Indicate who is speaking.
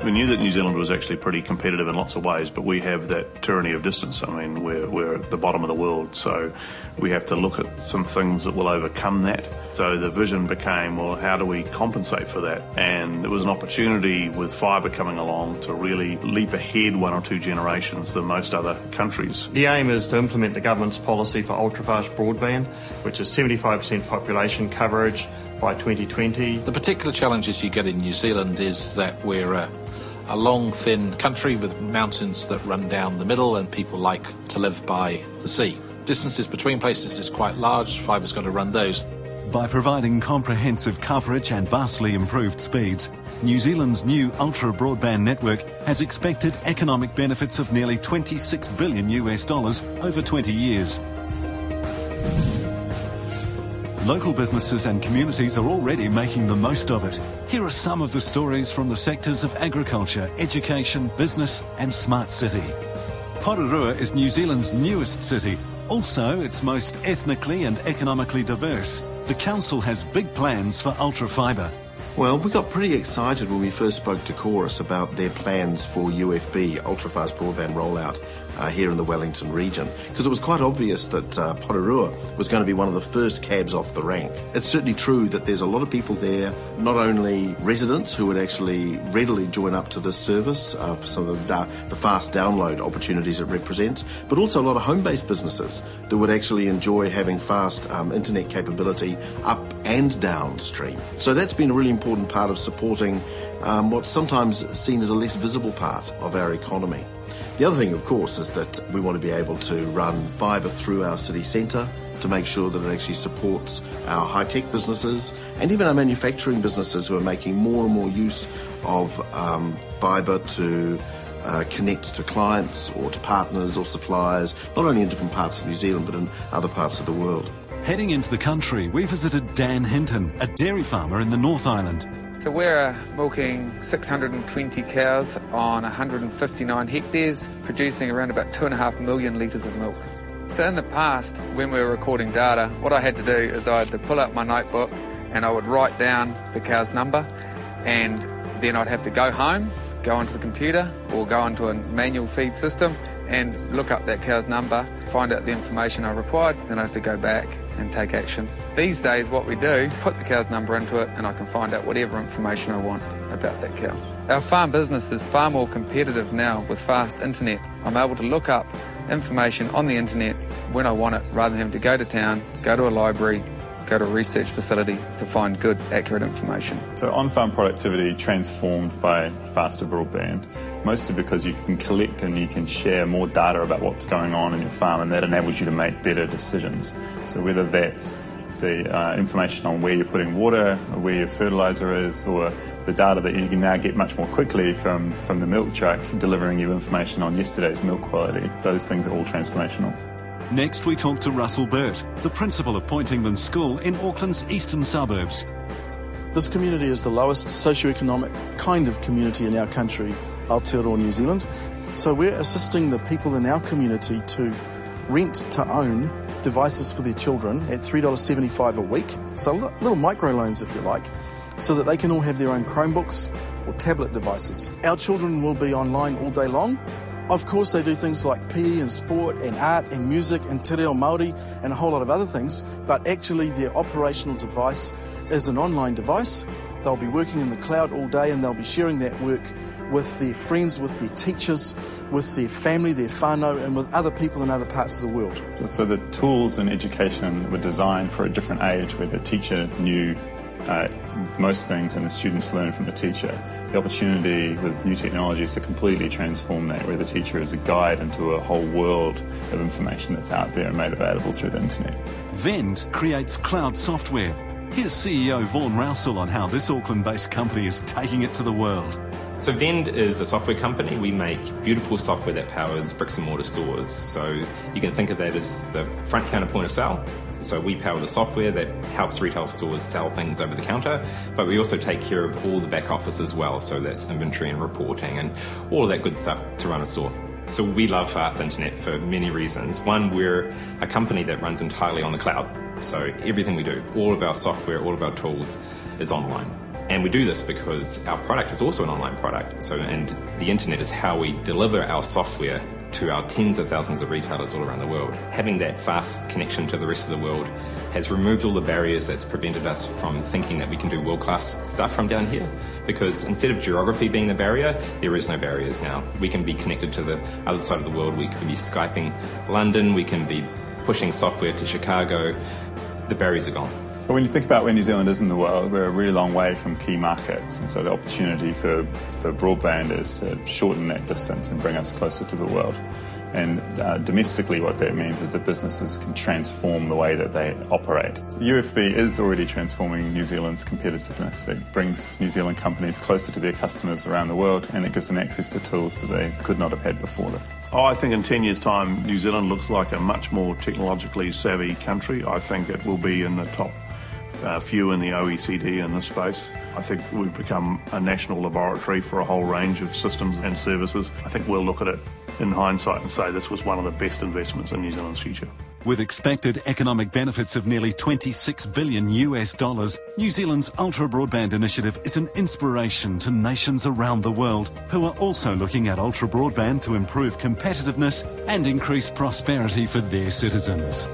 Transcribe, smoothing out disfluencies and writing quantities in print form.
Speaker 1: We knew that New Zealand was actually pretty competitive in lots of ways, but we have that tyranny of distance. I mean, we're at the bottom of the world, so we have to look at some things that will overcome that. So the vision became, well, how do we compensate for that? And it was an opportunity with fibre coming along to really leap ahead 1 or 2 generations than most other countries.
Speaker 2: The aim is to implement the government's policy for ultra-fast broadband, which is 75% population coverage by 2020.
Speaker 3: The particular challenges you get in New Zealand is that we're a long, thin country with mountains that run down the middle, and people like to live by the sea. Distances between places is quite large. Fibre's got to run those.
Speaker 4: By providing comprehensive coverage and vastly improved speeds, New Zealand's new ultra-broadband network has expected economic benefits of nearly $26 billion over 20 years. Local businesses and communities are already making the most of it. Here are some of the stories from the sectors of agriculture, education, business and smart city. Porirua is New Zealand's newest city, also its most ethnically and economically diverse. The council has big plans for ultra-fibre.
Speaker 5: Well, we got pretty excited when we first spoke to Chorus about their plans for UFB, Ultra-Fast Broadband rollout, here in the Wellington region, because it was quite obvious that Porirua was going to be one of the first cabs off the rank. It's certainly true that there's a lot of people there, not only residents who would actually readily join up to this service for some of the fast download opportunities it represents, but also a lot of home-based businesses that would actually enjoy having fast internet capability up and downstream. So that's been a really important part of supporting what's sometimes seen as a less visible part of our economy. The other thing, of course, is that we want to be able to run fibre through our city centre to make sure that it actually supports our high-tech businesses and even our manufacturing businesses who are making more and more use of fibre to connect to clients or to partners or suppliers, not only in different parts of New Zealand but in other parts of the world.
Speaker 4: Heading into the country, we visited Dan Hinton, a dairy farmer in the North Island.
Speaker 6: So we're milking 620 cows on 159 hectares, producing around about 2.5 million litres of milk. So in the past, when we were recording data, what I had to do is I had to pull out my notebook and I would write down the cow's number, and then I'd have to go home, go onto the computer or go onto a manual feed system and look up that cow's number, find out the information I required, then I have to go back and take action. These days what we do, put the cow's number into it and I can find out whatever information I want about that cow. Our farm business is far more competitive now with fast internet. I'm able to look up information on the internet when I want it rather than having to go to town, go to a library, go to a research facility to find good, accurate information.
Speaker 7: So on-farm productivity transformed by faster broadband, mostly because you can collect and you can share more data about what's going on in your farm, and that enables you to make better decisions. So whether that's the information on where you're putting water, or where your fertiliser is, or the data that you can now get much more quickly from the milk truck delivering you information on yesterday's milk quality, those things are all transformational.
Speaker 4: Next, we talk to Russell Burt, the principal of Point England School in Auckland's eastern suburbs.
Speaker 8: This community is the lowest socioeconomic kind of community in our country, Aotearoa, New Zealand. So we're assisting the people in our community to rent to own devices for their children at $3.75 a week. So little microloans, if you like, so that they can all have their own Chromebooks or tablet devices. Our children will be online all day long. Of course, they do things like PE and sport and art and music and te reo Māori and a whole lot of other things, but actually their operational device is an online device. They'll be working in the cloud all day and they'll be sharing that work with their friends, with their teachers, with their family, their whānau, and with other people in other parts of the world.
Speaker 7: So the tools in education were designed for a different age where the teacher knew most things and the students learn from the teacher. The opportunity with new technologies to completely transform that, where the teacher is a guide into a whole world of information that's out there and made available through the internet.
Speaker 4: Vend creates cloud software. Here's CEO Vaughan Rousell on how this Auckland-based company is taking it to the world.
Speaker 9: So Vend is a software company. We make beautiful software that powers bricks and mortar stores. So you can think of that as the front counter point of sale. So we power the software that helps retail stores sell things over the counter, but we also take care of all the back office as well. So that's inventory and reporting and all of that good stuff to run a store. So we love fast internet for many reasons. One, we're a company that runs entirely on the cloud. So everything we do, all of our software, all of our tools is online. And we do this because our product is also an online product. And the internet is how we deliver our software to our tens of thousands of retailers all around the world. Having that fast connection to the rest of the world has removed all the barriers that's prevented us from thinking that we can do world-class stuff from down here. Because instead of geography being the barrier, there is no barriers now. We can be connected to the other side of the world. We can be Skyping London. We can be pushing software to Chicago. The barriers are gone.
Speaker 7: But when you think about where New Zealand is in the world, we're a really long way from key markets, and so the opportunity for broadband is to shorten that distance and bring us closer to the world. And domestically what that means is that businesses can transform the way that they operate. UFB is already transforming New Zealand's competitiveness. It brings New Zealand companies closer to their customers around the world, and it gives them access to tools that they could not have had before this.
Speaker 1: I think in 10 years' time, New Zealand looks like a much more technologically savvy country. I think it will be in the top few in the OECD in this space. I think we've become a national laboratory for a whole range of systems and services. I think we'll look at it in hindsight and say this was one of the best investments in New Zealand's future.
Speaker 4: With expected economic benefits of nearly $26 billion, New Zealand's Ultra-Broadband Initiative is an inspiration to nations around the world who are also looking at ultra-broadband to improve competitiveness and increase prosperity for their citizens.